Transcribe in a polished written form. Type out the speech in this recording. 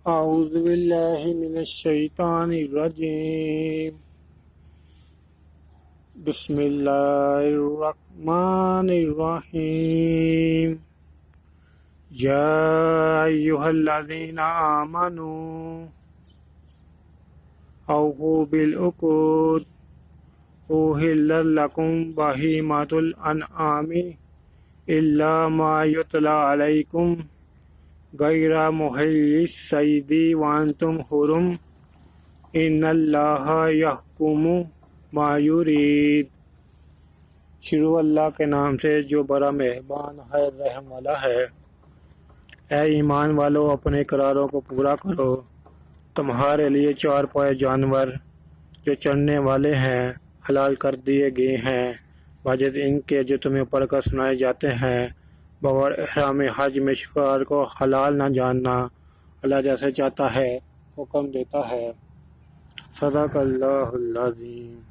اعوذ باللہ من الشیطان الرجیم بسم اللہ الرحمن الرحیم یا ایہا الذین آمنوا اوفوا بالعقود احلت لکم بہیمۃ الانعام الا ما یتلی علیکم غیر محل الصید وانتم حرم ان اللہ یحکم ما یرید۔ شروع اللہ کے نام سے جو بڑا مہربان ہے رحم والا ہے۔ اے ایمان والو، اپنے اقراروں کو پورا کرو۔ تمہارے لیے چار پائے جانور جو چرنے والے ہیں حلال کر دیے گئے ہیں، واجب ان کے جو تمہیں پڑھ کر سنائے جاتے ہیں۔ بغیر احرام حج میں شکار کو حلال نہ جاننا، اللہ جیسے چاہتا ہے حکم دیتا ہے۔ صدق اللہ العظیم۔